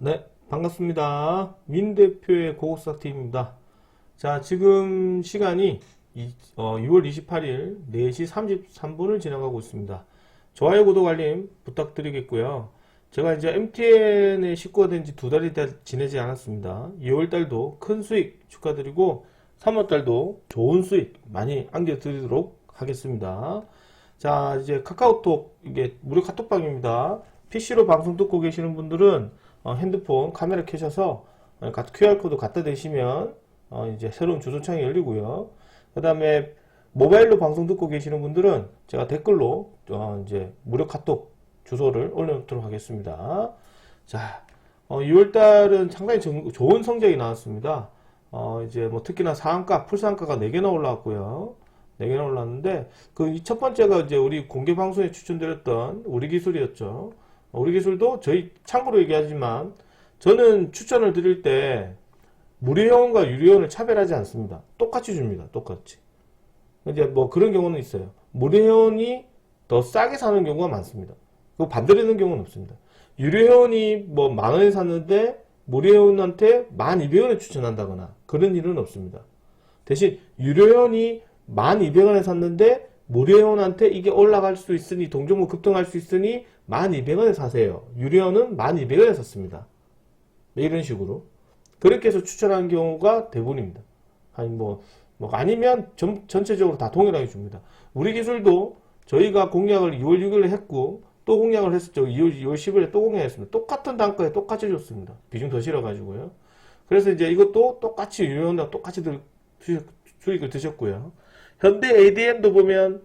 네, 반갑습니다. 민 대표의 고고사 팀입니다. 자, 지금 시간이 6월 28일 4시 33분을 지나가고 있습니다. 좋아요, 구독, 알림 부탁드리겠고요. 제가 이제 MTN의 식구가 된 지 2달이 지내지 않았습니다. 2월달도 큰 수익 축하드리고 3월달도 좋은 수익 많이 안겨드리도록 하겠습니다. 자, 이제 카카오톡, 이게 무료 카톡방입니다. PC로 방송 듣고 계시는 분들은 핸드폰 카메라 켜셔서 QR코드 갖다 대시면 이제 새로운 주소창이 열리고요. 그 다음에 모바일로 방송 듣고 계시는 분들은 제가 댓글로 이제 무료 카톡 주소를 올려놓도록 하겠습니다. 자, 6월달은 상당히 좋은 성적이 나왔습니다. 이제 뭐 특히나 상한가, 풀상한가가 4개나 올라왔고요. 4개나 올랐는데 그 첫 번째가 이제 우리 공개 방송에 추천드렸던 우리 기술이었죠. 우리 기술도 저희 참고로 얘기하지만 저는 추천을 드릴 때 무료회원과 유료회원을 차별하지 않습니다. 똑같이 줍니다. 똑같이. 이제 뭐 그런 경우는 있어요. 무료회원이 더 싸게 사는 경우가 많습니다. 그거 반대로 되는 경우는 없습니다. 유료회원이 뭐 10,000원에 샀는데 무료회원한테 12,200원에 추천한다거나 그런 일은 없습니다. 대신 유료회원이 12,200원에 샀는데 무료회원한테 이게 올라갈 수 있으니 동종목 급등할 수 있으니 12,200원에 사세요. 유료회원은 12,200원에 샀습니다. 이런 식으로 그렇게 해서 추천하는 경우가 대부분입니다. 아니 아니면 전체적으로 다 동일하게 줍니다. 우리 기술도 저희가 공약을 2월 6일에 했고 또 공약을 했었죠. 2월 10일에 또 공약했습니다. 똑같은 단가에 똑같이 줬습니다. 비중 더 실어가지고요. 그래서 이제 이것도 똑같이 유료회원과 똑같이 수익을 드셨고요. 현대 ADM도 보면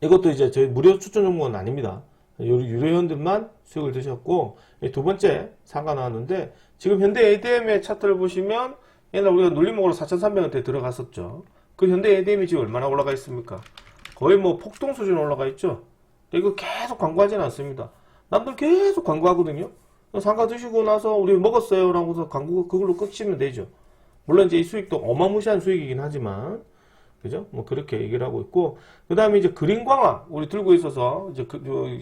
이것도 이제 저희 무료 추천 종목은 아닙니다. 유료회원들만 수익을 드셨고, 두 번째 상가 나왔는데, 지금 현대 ADM의 차트를 보시면, 옛날 우리가 눌림목으로 4,300원대 들어갔었죠. 그 현대 ADM이 지금 얼마나 올라가 있습니까? 거의 뭐 폭동 수준 올라가 있죠. 이거 계속 광고하지는 않습니다. 남들 계속 광고하거든요. 상가 드시고 나서 우리 먹었어요 라고서 광고 그걸로 끝이면 되죠. 물론 이제 이 수익도 어마무시한 수익이긴 하지만, 그죠? 뭐 그렇게 얘기를 하고 있고, 그 다음에 이제 그린광학 우리 들고 있어서 이제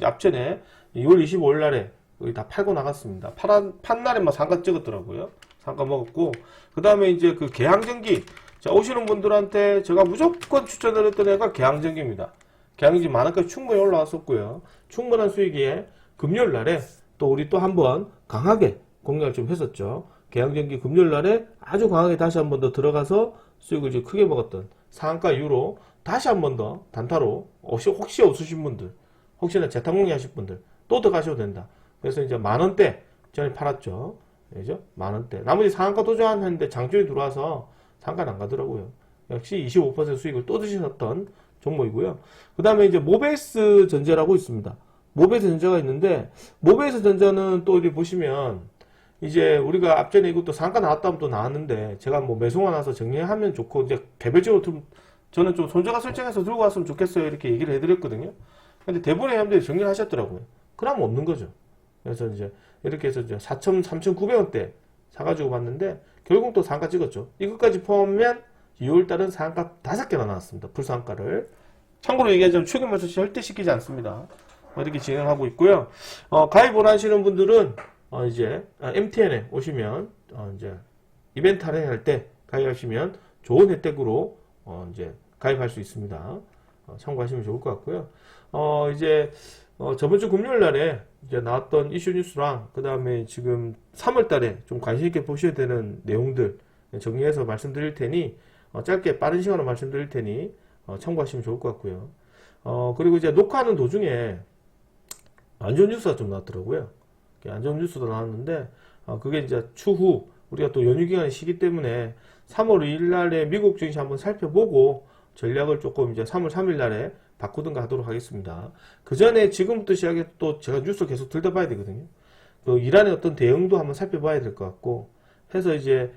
앞전에 2월 25일 날에 거의 다 팔고 나갔습니다. 판 날에 막 상가 찍었더라고요. 상가 먹었고, 그 다음에 이제 그 개항전기. 자, 오시는 분들한테 제가 무조건 추천을 했던 애가 개항전기입니다. 개항전기 만원까지 충분히 올라왔었고요. 충분한 수익에 금요일 날에 또 우리 또 한번 강하게 공략을 좀 했었죠. 개항전기 금요일 날에 아주 강하게 다시 한 번 더 들어가서 수익을 좀 크게 먹었던 상한가 이후로 다시 한 번 더 단타로 혹시 없으신 분들, 혹시나 재탕공략 하실 분들 또 들어가셔도 된다. 그래서 이제 만원대 전에 팔았죠. 그죠? 만원대. 나머지 상한가 도전했는데 장중에 들어와서 상가는 안 가더라고요. 역시 25% 수익을 또 드셨던 종목이고요. 그 다음에 이제 모베이스 전자라고 있습니다. 모베이스 전자가 있는데, 모베이스 전자는 또 여기 보시면 이제 우리가 앞전에 이것도 상가 나왔다면 또 나왔는데 제가 뭐 매수가 나서 정리하면 좋고 이제 개별적으로 좀 저는 좀 손자가 설정해서 들고 왔으면 좋겠어요 이렇게 얘기를 해드렸거든요. 근데 대부분의 사람들이 정리를 하셨더라고요. 그러면 없는 거죠. 그래서 이제 이렇게 해서 이제 3,900원대 사가지고 봤는데 결국 또 상가 찍었죠. 이것까지 포함하면 2월달은 상가 5개나 나왔습니다. 풀상가를. 참고로 얘기하자면 최근 매수 절대 시키지 않습니다. 이렇게 진행하고 있고요. 가입 원하시는 분들은 이제 MTN에 오시면 이제 이벤트 할인할 때 가입하시면 좋은 혜택으로 이제 가입할 수 있습니다. 참고하시면 좋을 것 같고요. 이제 저번 주 금요일 날에 이제 나왔던 이슈 뉴스랑 그 다음에 지금 3월 달에 좀 관심 있게 보셔야 되는 내용들 정리해서 말씀드릴 테니 짧게 빠른 시간으로 말씀드릴 테니 참고하시면 좋을 것 같고요. 그리고 이제 녹화하는 도중에 안 좋은 뉴스가 좀 나왔더라고요. 안 좋은 뉴스도 나왔는데 그게 이제 추후 우리가 또 연휴 기간이 시기 때문에 3월 2일 날에 미국 증시 한번 살펴보고 전략을 조금 이제 3월 3일 날에 바꾸든가 하도록 하겠습니다. 그 전에 지금부터 시작해 또 제가 뉴스 계속 들여다봐야 되거든요. 그 이란의 어떤 대응도 한번 살펴봐야 될 것 같고 해서 이제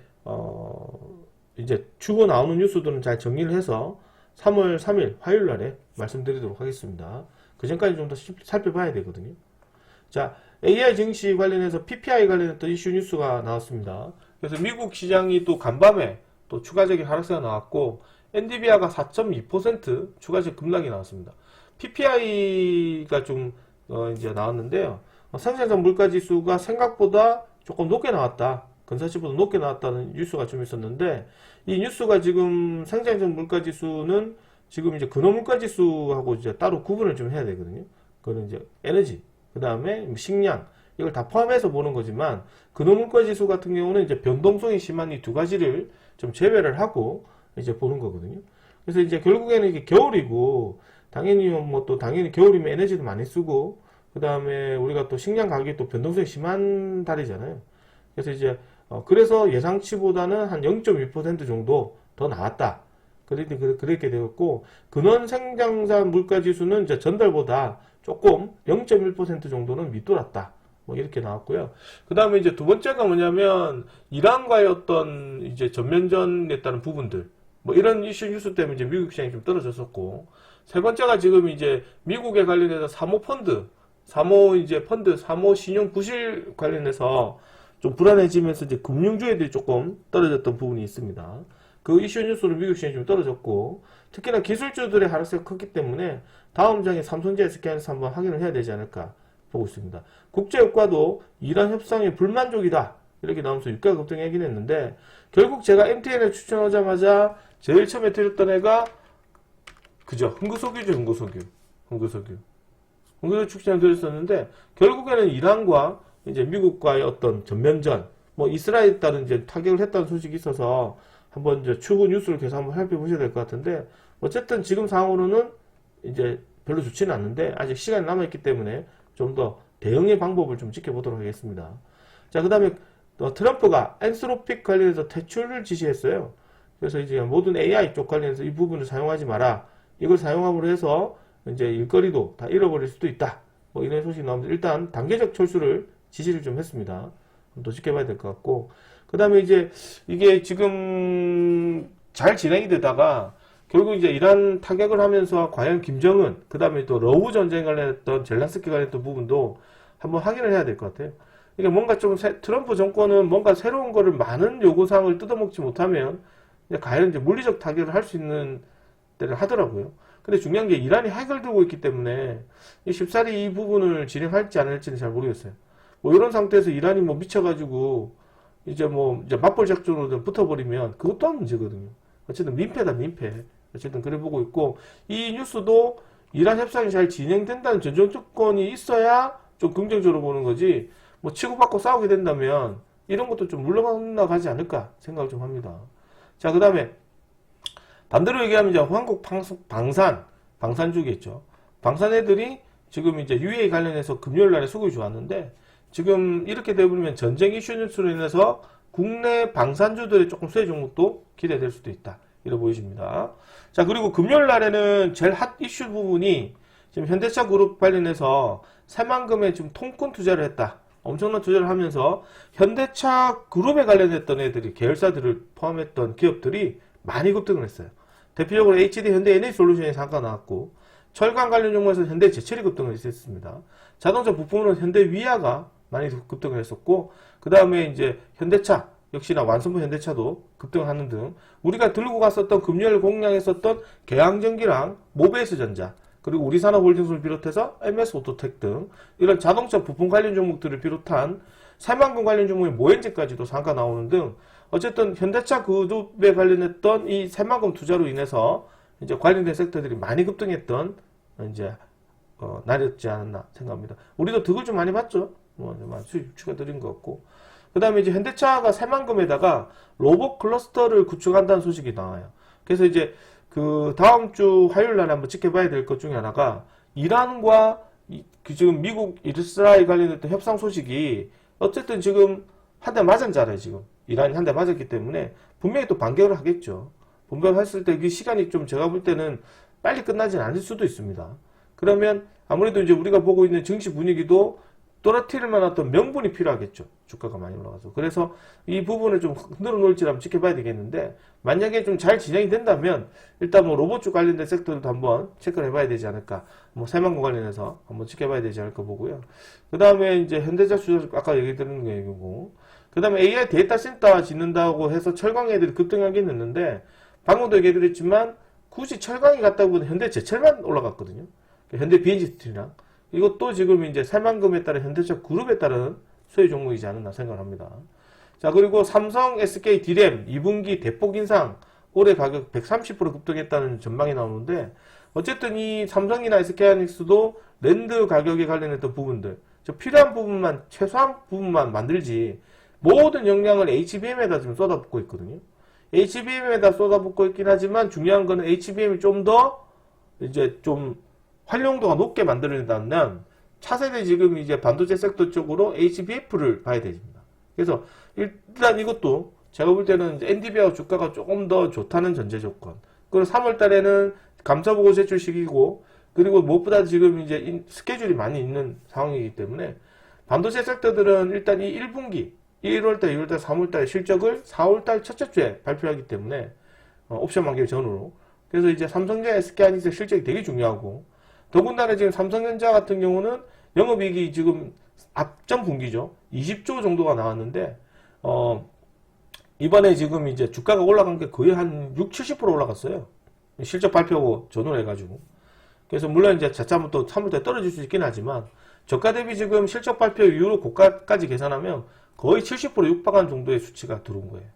이제 추후 나오는 뉴스들은 잘 정리를 해서 3월 3일 화요일 날에 말씀드리도록 하겠습니다. 그 전까지 좀 더 살펴봐야 되거든요. 자, AI 증시 관련해서 PPI 관련했던 이슈 뉴스가 나왔습니다. 그래서 미국 시장이 또 간밤에 또 추가적인 하락세가 나왔고 엔비디아가 4.2% 추가적 급락이 나왔습니다. PPI가 좀 이제 나왔는데요. 생산성 물가지수가 생각보다 조금 높게 나왔다. 근사치보다 높게 나왔다는 뉴스가 좀 있었는데, 이 뉴스가 지금 생산적 물가지수는 지금 이제 근원물가지수하고 이제 따로 구분을 좀 해야 되거든요. 그거는 이제 에너지, 그 다음에 식량, 이걸 다 포함해서 보는 거지만, 근원물가지수 같은 경우는 이제 변동성이 심한 이 두 가지를 좀 제외를 하고 이제 보는 거거든요. 그래서 이제 결국에는 이게 겨울이고, 당연히 뭐 또 당연히 겨울이면 에너지도 많이 쓰고, 그 다음에 우리가 또 식량 가격이 또 변동성이 심한 달이잖아요. 그래서 이제 그래서 예상치보다는 한 0.1% 정도 더 나왔다. 그렇게 되었고, 근원 생장산 물가지수는 이제 전달보다 조금 0.1% 정도는 밑돌았다. 뭐 이렇게 나왔고요. 그 다음에 이제 두 번째가 뭐냐면 이란과의 어떤 이제 전면전에 따른 부분들, 뭐 이런 이슈 뉴스 때문에 이제 미국 시장이 좀 떨어졌었고, 세 번째가 지금 이제 미국에 관련해서 사모 신용 부실 관련해서 좀 불안해지면서 이제 금융주의들이 조금 떨어졌던 부분이 있습니다. 그 이슈 뉴스로 미국 시장이 좀 떨어졌고, 특히나 기술주들의 하락세가 컸기 때문에 다음 장에 삼성전자 SK하이닉스 한번 확인을 해야 되지 않을까 보고 있습니다. 국제유가도 이란 협상에 불만족이다. 이렇게 나오면서 유가 급등하긴 했는데, 결국 제가 MTN을 추천하자마자 제일 처음에 드렸던 애가 그죠? 흥구석유죠, 흥구석유 추천을 드렸었는데, 결국에는 이란과 이제 미국과의 어떤 전면전, 뭐 이스라엘에 따른 이제 타격을 했다는 소식이 있어서 한번 이제 추후 뉴스를 계속 한번 살펴보셔야 될 것 같은데, 어쨌든 지금 상황으로는 이제 별로 좋지는 않는데 아직 시간이 남아있기 때문에 좀 더 대응의 방법을 좀 지켜보도록 하겠습니다. 자, 그 다음에 트럼프가 엔스로픽 관련해서 퇴출을 지시했어요. 그래서 이제 모든 AI 쪽 관련해서 이 부분을 사용하지 마라. 이걸 사용함으로 해서 이제 일거리도 다 잃어버릴 수도 있다. 뭐 이런 소식이 나오면서 일단 단계적 철수를 지시를 좀 했습니다. 더 지켜봐야 될 것 같고, 그 다음에 이제 이게 지금 잘 진행이 되다가 결국 이제 이란 타격을 하면서 과연 김정은, 그 다음에 또 러우 전쟁 관련했던 젤란스키 관련했던 부분도 한번 확인을 해야 될 것 같아요. 그러니까 뭔가 좀 트럼프 정권은 뭔가 새로운 거를 많은 요구사항을 뜯어먹지 못하면 과연 이제 물리적 타격을 할 수 있는 때를 하더라고요. 근데 중요한 게 이란이 핵을 들고 있기 때문에 쉽사리 이 부분을 진행할지 안 할지는 잘 모르겠어요. 뭐 이런 상태에서 이란이 뭐 미쳐가지고 이제 맞벌 작전으로 붙어버리면 그것 또한 문제거든요. 어쨌든 민폐다, 민폐. 어쨌든 그래 보고 있고, 이 뉴스도 이란 협상이 잘 진행된다는 전정 조건이 있어야 좀 긍정적으로 보는 거지, 뭐 치고받고 싸우게 된다면 이런 것도 좀 물러나가지 않을까 생각을 좀 합니다. 자, 그 다음에 반대로 얘기하면 이제 한국 방산주겠죠. 방산 애들이 지금 이제 UAE 관련해서 금요일 날에 수급이 좋았는데, 지금 이렇게 되버리면 전쟁 이슈 뉴스로 인해서 국내 방산주들의 조금 수혜 종목도 기대될 수도 있다. 이렇게 보여집니다. 자, 그리고 금요일 날에는 제일 핫 이슈 부분이 지금 현대차 그룹 관련해서 새만금에 지금 통큰 투자를 했다. 엄청난 투자를 하면서 현대차 그룹에 관련했던 애들이, 계열사들을 포함했던 기업들이 많이 급등을 했어요. 대표적으로 HD 현대 NA솔루션이 잠깐 나왔고, 철강 관련 종목에서 현대 제철이 급등을 했습니다. 자동차 부품으로는 현대 위아가 많이 급등을 했었고, 그 다음에 이제 현대차, 역시나 완성품 현대차도 급등을 하는 등, 우리가 들고 갔었던 금요일 공략했었던 개항전기랑 모베이스전자, 그리고 우리산업홀딩스를 비롯해서 MS오토텍 등 이런 자동차 부품 관련 종목들을 비롯한 새만금 관련 종목의 모엔제까지도 상가 나오는 등, 어쨌든 현대차 그룹에 관련했던 이 새만금 투자로 인해서 이제 관련된 섹터들이 많이 급등했던 이제 날이었지 않았나 생각합니다. 우리도 득을 좀 많이 봤죠. 수익 추가드린 것 같고, 그 다음에 이제 현대차가 새만금에다가 로봇 클러스터를 구축한다는 소식이 나와요. 그래서 이제 그 다음 주 화요일 날에 한번 지켜봐야 될 것 중에 하나가, 이란과 지금 미국 이스라엘 관련했던 협상 소식이 어쨌든 지금 한 대 맞았잖아요. 지금 이란이 한 대 맞았기 때문에 분명히 또 반격을 하겠죠. 반격을 했을 때 그 시간이 좀 제가 볼 때는 빨리 끝나진 않을 수도 있습니다. 그러면 아무래도 이제 우리가 보고 있는 증시 분위기도 떨어뜨릴 만한 어떤 명분이 필요하겠죠. 주가가 많이 올라가서. 그래서 이 부분을 좀 흔들어 놓을지 한번 지켜봐야 되겠는데, 만약에 좀 잘 진행이 된다면 일단 뭐 로봇주 관련된 섹터들도 한번 체크를 해봐야 되지 않을까. 뭐 새만금 관련해서 한번 지켜봐야 되지 않을까 보고요. 그 다음에 이제 현대차 주식 아까 얘기 드리는 거고, 그 다음에 AI 데이터 센터 짓는다고 해서 철강 애들이 급등하긴 했는데, 방금도 얘기 드렸지만 굳이 철강이 갔다고 보면 현대 제철만 올라갔거든요. 현대 BNG스틸이랑. 이것도 지금 이제 새만금에 따른 현대차 그룹에 따른 소외 종목이지 않았나 생각합니다. 자, 그리고 삼성 SK D램 2분기 대폭 인상, 올해 가격 130% 급등했다는 전망이 나오는데, 어쨌든 이 삼성이나 SK하이닉스도 랜드 가격에 관련했던 부분들, 필요한 부분만, 최소한 부분만 만들지, 모든 역량을 HBM에다 지금 쏟아붓고 있거든요. HBM에다 쏟아붓고 있긴 하지만, 중요한 거는 HBM이 좀 더, 이제 좀, 활용도가 높게 만들어낸다면, 차세대 지금 이제 반도체 섹터 쪽으로 HBF를 봐야 됩니다. 그래서, 일단 이것도, 제가 볼 때는 엔디비아 주가가 조금 더 좋다는 전제 조건. 그리고 3월 달에는 감사보고 제출 시기고, 그리고 무엇보다 지금 이제 스케줄이 많이 있는 상황이기 때문에, 반도체 섹터들은 일단 이 1분기, 1월달, 2월달, 3월달 실적을 4월달 첫째 주에 발표하기 때문에, 옵션 만기 전후로. 그래서 이제 삼성전자, SK하이닉스 실적이 되게 중요하고, 더군다나 지금 삼성전자 같은 경우는 영업이익이 지금 앞전 분기죠. 20조 정도가 나왔는데, 이번에 지금 이제 주가가 올라간 게 거의 한 6, 70% 올라갔어요. 실적 발표하고 전후로 해가지고. 그래서 물론 이제 자칫하면 또 3월달에 떨어질 수 있긴 하지만, 저가 대비 지금 실적 발표 이후로 고가까지 계산하면 거의 70% 육박한 정도의 수치가 들어온 거예요.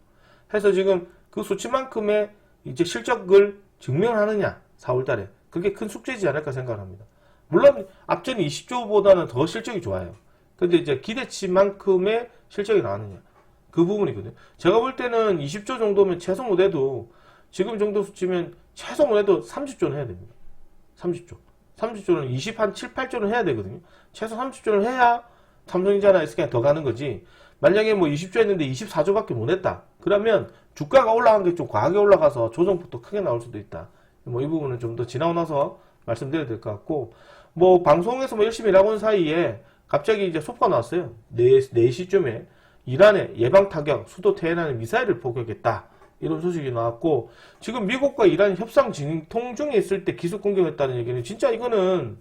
그래서 지금 그 수치만큼의 이제 실적을 증명하느냐, 4월달에. 그게 큰 숙제이지 않을까 생각합니다. 물론 앞전 20조보다는 더 실적이 좋아요. 근데 이제 기대치만큼의 실적이 나왔느냐. 그 부분이거든요. 제가 볼 때는 20조 정도면 최소 못해도 지금 정도 수치면 최소 못해도 30조는 해야 됩니다. 30조. 30조는 20, 한 7, 8조는 해야 되거든요. 최소 30조는 해야 삼성전자나 SK가 더 가는 거지. 만약에 뭐 20조 했는데 24조밖에 못 했다. 그러면 주가가 올라간 게 좀 과하게 올라가서 조정폭도 크게 나올 수도 있다. 뭐 이 부분은 좀 더 지나고 나서 말씀드려야 될 것 같고, 뭐 방송에서 뭐 열심히 일하고 있는 사이에 갑자기 이제 소프가 나왔어요. 4시쯤에 이란의 예방 타격, 수도 테헤란의 미사일을 포격했다. 이런 소식이 나왔고, 지금 미국과 이란이 협상 진통 중에 있을 때 기습 공격했다는 얘기는 진짜 이거는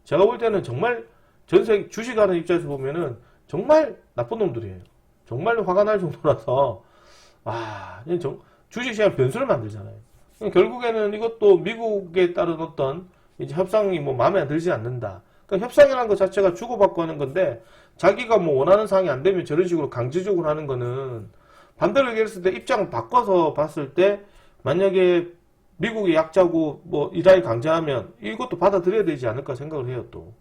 제가 볼 때는 정말 전세 주식하는 입장에서 보면은 정말 나쁜 놈들이에요. 정말 화가 날 정도라서, 주식시장 변수를 만들잖아요. 결국에는 이것도 미국에 따른 어떤 이제 협상이 뭐 마음에 안 들지 않는다. 그러니까 협상이라는 것 자체가 주고받고 하는 건데, 자기가 뭐 원하는 사항이 안 되면 저런 식으로 강제적으로 하는 거는, 반대로 얘기했을 때 입장을 바꿔서 봤을 때, 만약에 미국이 약자고 뭐 이란이 강제하면 이것도 받아들여야 되지 않을까 생각을 해요, 또.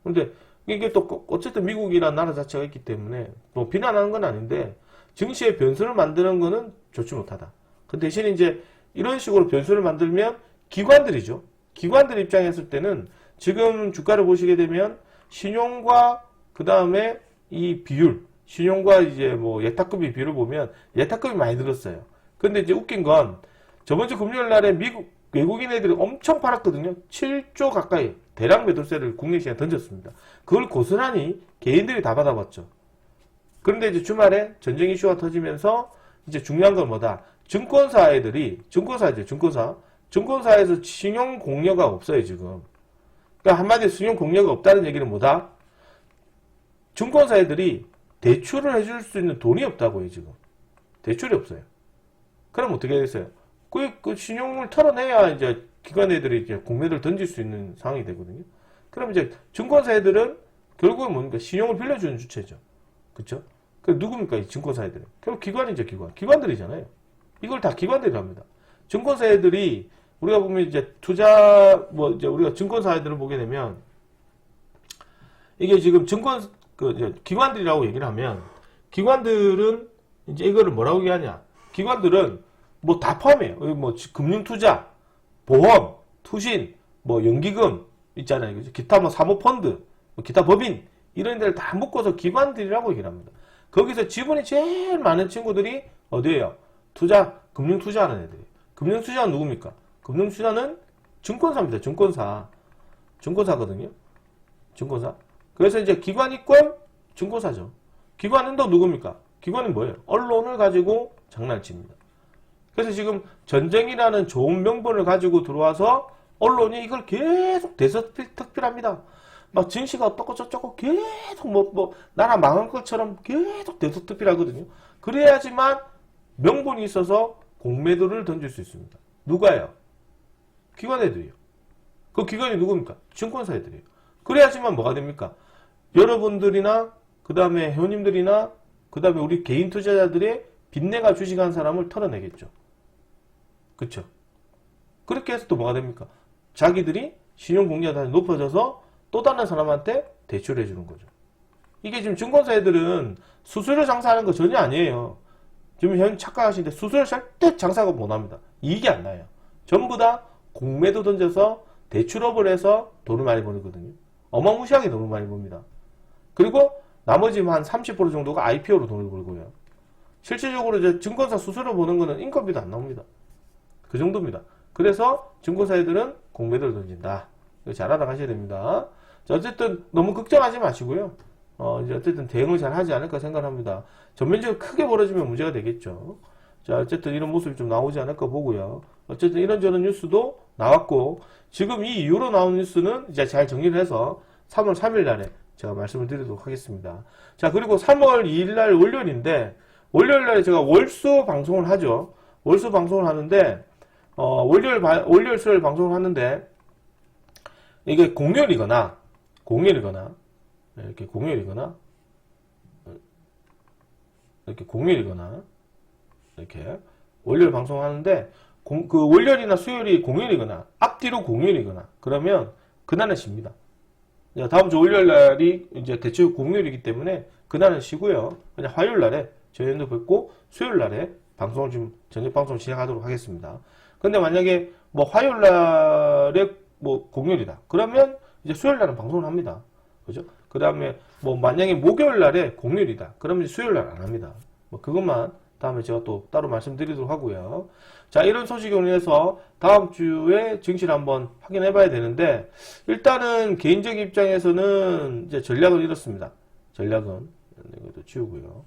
근데 이게 또 어쨌든 미국이라는 나라 자체가 있기 때문에 뭐 비난하는 건 아닌데, 증시의 변수를 만드는 거는 좋지 못하다. 그 대신 이제 이런 식으로 변수를 만들면 기관들이죠. 기관들 입장에 했을 때는 지금 주가를 보시게 되면 신용과 그 다음에 이 비율, 신용과 이제 뭐 예탁금리 비율을 보면 예탁금이 많이 늘었어요. 근데 이제 웃긴 건 저번 주 금요일 날에 미국 외국인 애들이 엄청 팔았거든요. 7조 가까이 대량 매도세를 국내 시장에 던졌습니다. 그걸 고스란히 개인들이 다 받아봤죠. 그런데 이제 주말에 전쟁 이슈가 터지면서 이제 중요한 건 뭐다? 증권사 애들이, 증권사에서 신용 공여가 없어요, 지금. 그러니까 한마디로 신용 공여가 없다는 얘기는 뭐다? 증권사 애들이 대출을 해줄 수 있는 돈이 없다고요, 지금. 대출이 없어요. 그럼 어떻게 되겠어요? 그 신용을 털어내야 이제 기관 애들이 이제 공매도를 던질 수 있는 상황이 되거든요. 그럼 이제 증권사 애들은 결국은 뭡니까? 신용을 빌려주는 주체죠. 그쵸? 그 누굽니까? 이 증권사 애들은. 결국 기관이죠, 기관. 기관들이잖아요. 이걸 다 기관들이 합니다. 증권사 애들이 우리가 보면 이제 투자, 뭐 이제 우리가 증권사 애들을 보게 되면 이게 지금 기관들이라고 얘기를 하면, 기관들은 이제 이거를 뭐라고 얘기하냐. 기관들은 뭐 다 포함해요. 뭐 금융투자, 보험, 투신, 뭐 연기금 있잖아요. 기타 뭐 사모펀드, 뭐 기타 법인, 이런 데를 다 묶어서 기관들이라고 얘기를 합니다. 거기서 지분이 제일 많은 친구들이 어디예요? 금융투자 하는 애들이. 금융투자는 누굽니까? 금융투자는 증권사입니다. 증권사거든요. 증권사. 그래서 이제 기관이권 증권사죠. 기관은 또 누굽니까? 기관은 뭐예요? 언론을 가지고 장난칩니다. 그래서 지금 전쟁이라는 좋은 명분을 가지고 들어와서 언론이 이걸 계속 대서특필합니다. 막 증시가 어떻고 저쩌고 계속 나라 망한 것처럼 계속 대서특필하거든요. 그래야지만 명분이 있어서 공매도를 던질 수 있습니다. 누가요? 기관 애들이요. 그 기관이 누굽니까? 증권사 애들이에요. 그래야지만 뭐가 됩니까? 여러분들이나 그 다음에 회원님들이나 그 다음에 우리 개인 투자자들의 빚내가 주식한 사람을 털어내겠죠. 그쵸? 그렇게 해서 또 뭐가 됩니까? 자기들이 신용공개가 높아져서 또 다른 사람한테 대출해 주는 거죠. 이게 지금 증권사 애들은 수수료 장사하는 거 전혀 아니에요. 지금 현 착각하시는데 수수료 절대 장사가 못합니다. 이익이 안 나요. 전부 다 공매도 던져서 대출업을 해서 돈을 많이 버거든요. 어마무시하게 돈을 많이 법니다. 그리고 나머지 한 30% 정도가 IPO로 돈을 벌고요. 실질적으로 이제 증권사 수수료 보는 거는 인건비도 안 나옵니다. 그 정도입니다. 그래서 증권사 애들은 공매도를 던진다. 이거 잘 알아가셔야 됩니다. 자, 어쨌든 너무 걱정하지 마시고요. 이제 어쨌든 대응을 잘 하지 않을까 생각합니다. 전면적으로 크게 벌어지면 문제가 되겠죠. 자, 어쨌든 이런 모습이 좀 나오지 않을까 보고요. 어쨌든 이런저런 뉴스도 나왔고, 지금 이 이후로 나온 뉴스는 이제 잘 정리를 해서 3월 3일 날에 제가 말씀을 드리도록 하겠습니다. 자, 그리고 3월 2일 날 월요일인데, 월요일 날에 제가 월수 방송을 하죠. 월수 방송을 하는데, 월요일, 수요일 방송을 하는데, 이게 공휴일이거나, 이렇게 공휴일이거나, 이렇게 월요일 방송하는데, 그 월요일이나 수요일이 공휴일이거나, 앞뒤로 공휴일이거나, 그러면 그날은 쉽니다. 다음 주 월요일 날이 이제 대체 공휴일이기 때문에 그날은 쉬고요. 그냥 화요일 날에 저희도 뵙고 수요일 날에 방송을 좀 저녁 방송 시작하도록 하겠습니다. 근데 만약에 뭐 화요일 날에 뭐 공휴일이다. 그러면 이제 수요일 날은 방송을 합니다. 그죠? 그 다음에 뭐 만약에 목요일 날에 공휴일이다. 그러면 수요일 날 안 합니다. 뭐 그것만 다음에 제가 또 따로 말씀드리도록 하고요. 자, 이런 소식으로 인해서 다음 주에 증시를 한번 확인해 봐야 되는데, 일단은 개인적 입장에서는 이제 전략은 이렇습니다. 전략은 이것도 지우고요.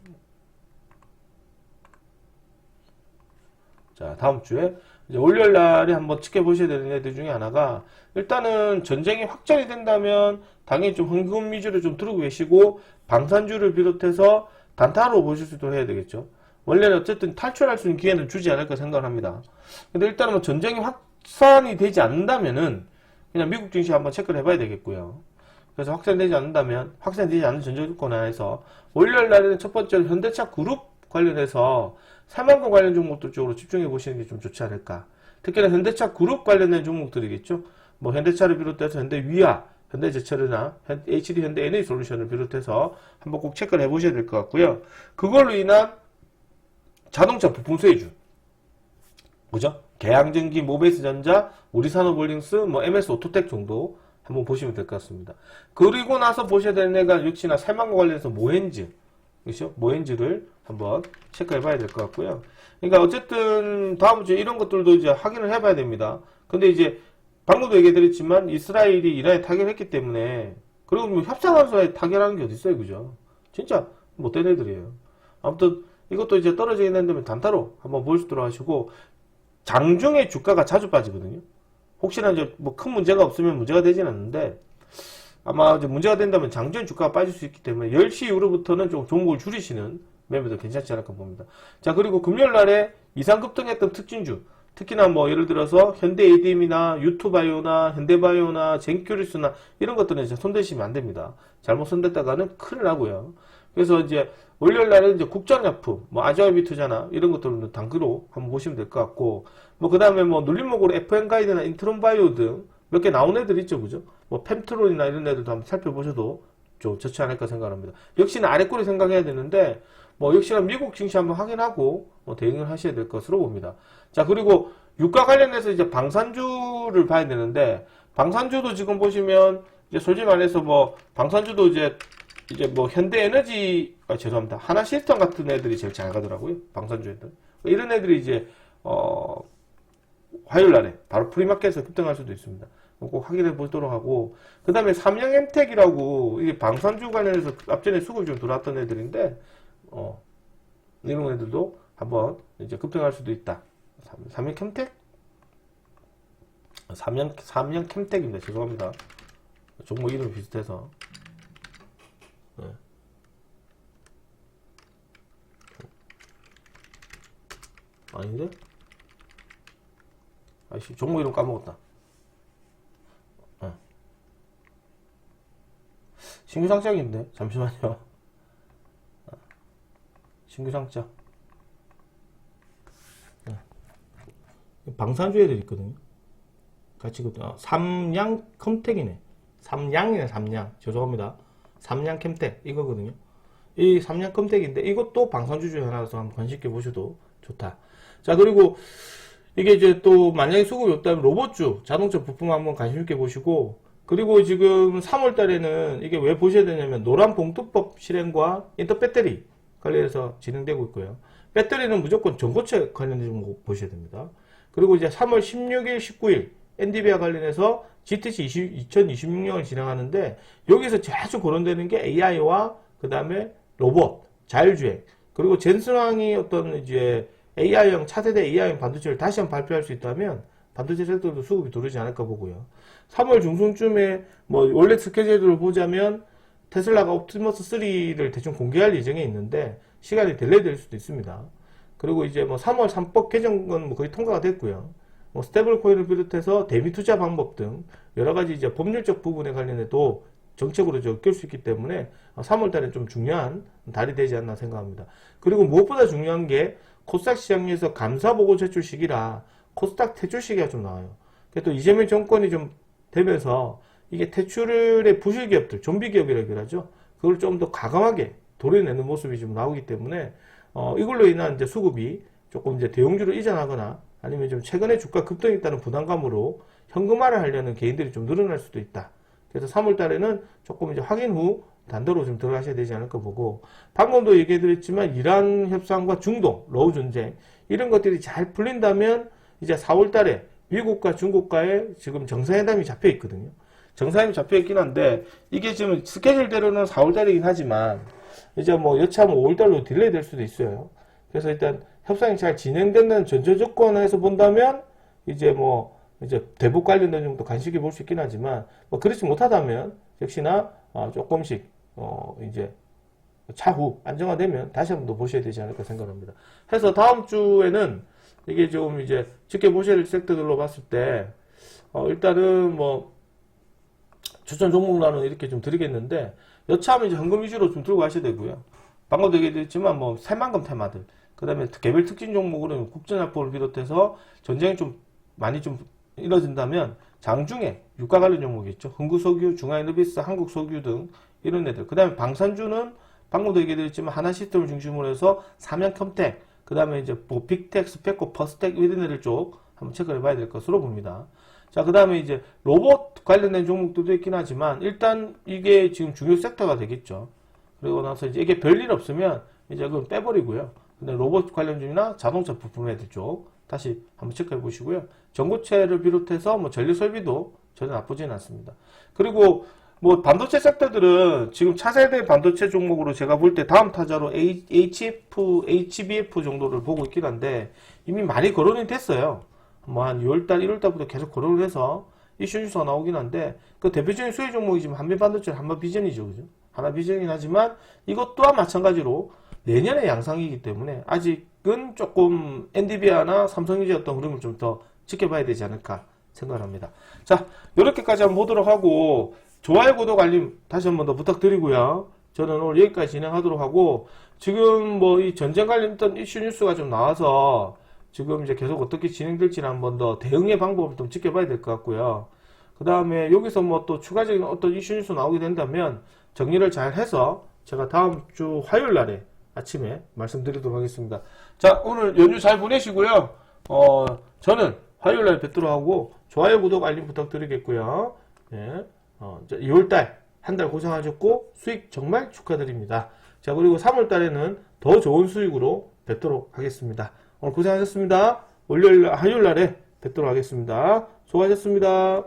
자, 다음 주에 이제 월요일 날에 한번 지켜보셔야 되는 애들 중에 하나가, 일단은 전쟁이 확전이 된다면 당연히 좀 황금 위주로 좀 들고 계시고, 방산주를 비롯해서 단타로 보실 수도 해야 되겠죠. 원래는 어쨌든 탈출할 수 있는 기회는 주지 않을까 생각을 합니다. 근데 일단은 뭐 전쟁이 확산이 되지 않는다면은 그냥 미국 증시 한번 체크를 해봐야 되겠고요. 그래서 확산되지 않는다면, 확산되지 않는 전쟁 조건 하에서 월요일 날에는 첫 번째로 현대차 그룹 관련해서 사망금 관련 종목들 쪽으로 집중해 보시는 게 좀 좋지 않을까. 특히나 현대차 그룹 관련된 종목들이겠죠. 뭐 현대차를 비롯해서 현대위아, 현대제철이나 HD 현대 에너지솔루션을 비롯해서 한번 꼭 체크를 해보셔야 될 것 같고요. 그걸로 인한 자동차 부품 수혜주, 그죠? 계양전기, 모베이스전자, 우리산업홀딩스, 뭐 MS 오토텍 정도 한번 보시면 될 것 같습니다. 그리고 나서 보셔야 되는 애가 역시나 살만과 관련해서 모엔즈, 그죠? 모엔즈를 한번 체크해 봐야 될 것 같고요. 그러니까 어쨌든 다음 주에 이런 것들도 이제 확인을 해 봐야 됩니다. 근데 이제 방금도 얘기 드렸지만 이스라엘이 이란에 타결했기 때문에, 그리고 뭐 협상하면서 타결하는 게 어디 있어요, 그죠? 진짜 못된 애들이에요. 아무튼 이것도 이제 떨어져 있는 데면 단타로 한번 볼 수 있도록 하시고, 장중에 주가가 자주 빠지거든요. 혹시나 이제 뭐 큰 문제가 없으면 문제가 되진 않는데, 아마 이제 문제가 된다면 장중 주가가 빠질 수 있기 때문에 10시 이후로부터는 좀 종목을 줄이시는 매매도 괜찮지 않을까 봅니다. 자, 그리고 금요일 날에 이상급등했던 특징주, 특히나 뭐 예를 들어서 현대 ADM이나 유투바이오나 현대바이오나 젠큐리스나 이런 것들은 이제 손대시면 안 됩니다. 잘못 손댔다가는 큰일 나고요. 그래서 이제 월요일 날은 이제 국장약품, 뭐 아주아비 투자나 이런 것들은 단기로 한번 보시면 될 것 같고, 뭐 그 다음에 뭐 눌림목으로 FN가이드나 인트론바이오 등 몇 개 나온 애들 있죠, 그죠? 뭐 펜트론이나 이런 애들도 한번 살펴보셔도 좀 좋지 않을까 생각합니다. 역시나 아래꼬리 생각해야 되는데, 뭐 역시나 미국 증시 한번 확인하고 뭐 대응을 하셔야 될 것으로 봅니다. 자, 그리고 유가 관련해서 이제 방산주를 봐야 되는데, 방산주도 지금 보시면 이제 솔직히 말해서 뭐 방산주도 이제 뭐 현대에너지, 죄송합니다, 하나시스템 같은 애들이 제일 잘 가더라고요. 방산주 애들. 이런 애들이 이제 화요일 날에 바로 프리마켓에서 급등할 수도 있습니다. 꼭 확인해 보도록 하고, 그 다음에 삼양엠텍이라고 이게 방산주 관련해서 앞전에 수급이 좀 들어왔던 애들인데, 이런 애들도 한번 이제 급등할 수도 있다. 삼양캠텍? 삼양캠텍입니다. 죄송합니다. 종목 이름이 비슷해서. 네. 아닌데? 아이씨, 종목 이름 까먹었다. 신규 상장인데? 잠시만요. 신규 상장. 방산주 애들 있거든요. 같이 삼양 컴텍이네. 삼양이네, 삼양. 죄송합니다. 삼양 캠텍 이거거든요. 이 삼양 컴텍인데 이것도 방산주 중에 하나라서 한번 관심 있게 보셔도 좋다. 자, 그리고 이게 이제 또 만약에 수급이 없다면 로봇주, 자동차 부품 한번 관심 있게 보시고, 그리고 지금 3월 달에는 이게 왜 보셔야 되냐면 노란 봉투법 실행과 인터 배터리 관련해서 진행되고 있고요. 배터리는 무조건 전고체 관련해서 보셔야 됩니다. 그리고 이제 3월 16일, 19일 엔비디아 관련해서 GTC 2026년을 진행하는데 여기서 자주 거론되는 게 AI와 그 다음에 로봇, 자율주행, 그리고 젠슨왕이 어떤 이제 AI형 차세대 AI형 반도체를 다시 한번 발표할 수 있다면 반도체 섹터도 수급이 들어오지 않을까 보고요. 3월 중순쯤에 뭐 원래 스케줄을 보자면 테슬라가 옵티머스 3를 대충 공개할 예정에 있는데 시간이 딜레이 될 수도 있습니다. 그리고 이제 뭐 3월 3법 개정은 뭐 거의 통과가 됐고요. 뭐 스테이블 코인을 비롯해서 대미 투자 방법 등 여러 가지 이제 법률적 부분에 관련해도 정책으로 엮일 수 있기 때문에 3월 달에 좀 중요한 달이 되지 않나 생각합니다. 그리고 무엇보다 중요한 게 코스닥 시장에서 감사 보고 제출 시기라 코스닥 퇴출 시기가 좀 나와요. 또 이재명 정권이 좀 되면서 이게 퇴출의 부실 기업들, 좀비 기업이라고 하죠. 그걸 좀 더 과감하게 도려내는 모습이 좀 나오기 때문에 이걸로 인한 이제 수급이 조금 이제 대형주로 이전하거나 아니면 좀 최근에 주가 급등이 있다는 부담감으로 현금화를 하려는 개인들이 좀 늘어날 수도 있다. 그래서 3월 달에는 조금 이제 확인 후 단도로 좀 들어가셔야 되지 않을까 보고, 방금도 얘기해드렸지만 이란 협상과 중동, 러우 전쟁 이런 것들이 잘 풀린다면 이제 4월 달에 미국과 중국과의 지금 정상회담이 잡혀 있거든요. 정상회담이 잡혀 있긴 한데 이게 지금 스케줄대로는 4월 달이긴 하지만 이제 뭐 여차하면 5월 달로 딜레이 될 수도 있어요. 그래서 일단 협상이 잘 진행되는 전제 조건에서 본다면 이제 대북 관련된 정도 간식이 볼 수 있긴 하지만 뭐 그렇지 못하다면 역시나 조금씩 이제 차후 안정화되면 다시 한번 더 보셔야 되지 않을까 생각합니다. 해서 다음 주에는 이게 좀 이제 지켜보셔야 될 섹터들로 봤을 때 일단은 뭐 추천 종목란은 이렇게 좀 드리겠는데 여차하면 이제 현금 위주로 좀 들고 가셔야 되고요. 방금도 얘기했지만 뭐 새만금 테마들, 그 다음에 개별 특징 종목으로는 국전약품을 비롯해서 전쟁이 좀 많이 좀 이뤄진다면 장중에 유가 관련 종목이 있죠. 흥구석유, 중화에너비스, 한국석유 등 이런 애들. 그 다음에 방산주는 방금도 얘기드렸지만 하나시스템을 중심으로 해서 삼양컴텍, 그 다음에 이제 뭐 빅텍, 스펙코, 퍼스텍 이런 애들 쪽 한번 체크를 해봐야 될 것으로 봅니다. 자, 그 다음에 이제 로봇 관련된 종목들도 있긴 하지만 일단 이게 지금 중요 섹터가 되겠죠. 그리고 나서 이제 이게 별일 없으면 이제 그건 빼버리고요. 근데 로봇 관련주나 자동차 부품 애들 쪽 다시 한번 체크해 보시고요. 전고체를 비롯해서 뭐 전력 설비도 전혀 나쁘지는 않습니다. 그리고 뭐 반도체 섹터들은 지금 차세대 반도체 종목으로 제가 볼 때 다음 타자로 HBF 정도를 보고 있긴 한데 이미 많이 거론이 됐어요. 뭐 한 6월달, 1월달부터 계속 거론을 해서 이슈 뉴스가 나오긴 한데 그 대표적인 수혜 종목이 지금 한미반도체, 한마비전이죠, 그죠? 하나비전이긴 하지만 이것 또한 마찬가지로 내년의 양상이기 때문에 아직은 조금 엔비디아나 삼성유지 어떤 흐름을 좀 더 지켜봐야 되지 않을까 생각합니다. 자, 이렇게까지 한번 보도록 하고 좋아요, 구독, 알림 다시 한번 더 부탁드리고요. 저는 오늘 여기까지 진행하도록 하고 지금 뭐 이 전쟁 관련된 이슈 뉴스가 좀 나와서 지금 이제 계속 어떻게 진행될지는 한번 더 대응의 방법을 좀 지켜봐야 될 것 같고요. 그 다음에 여기서 뭐 또 추가적인 어떤 이슈 뉴스 나오게 된다면 정리를 잘 해서 제가 다음 주 화요일 날에 아침에 말씀드리도록 하겠습니다. 자, 오늘 연휴 잘 보내시고요. 저는 화요일 날 뵙도록 하고 좋아요, 구독, 알림 부탁드리겠고요. 예. 2월달 한 달 고생하셨고 수익 정말 축하드립니다. 자, 그리고 3월 달에는 더 좋은 수익으로 뵙도록 하겠습니다. 오늘 고생하셨습니다. 화요일 날에 뵙도록 하겠습니다. 수고하셨습니다.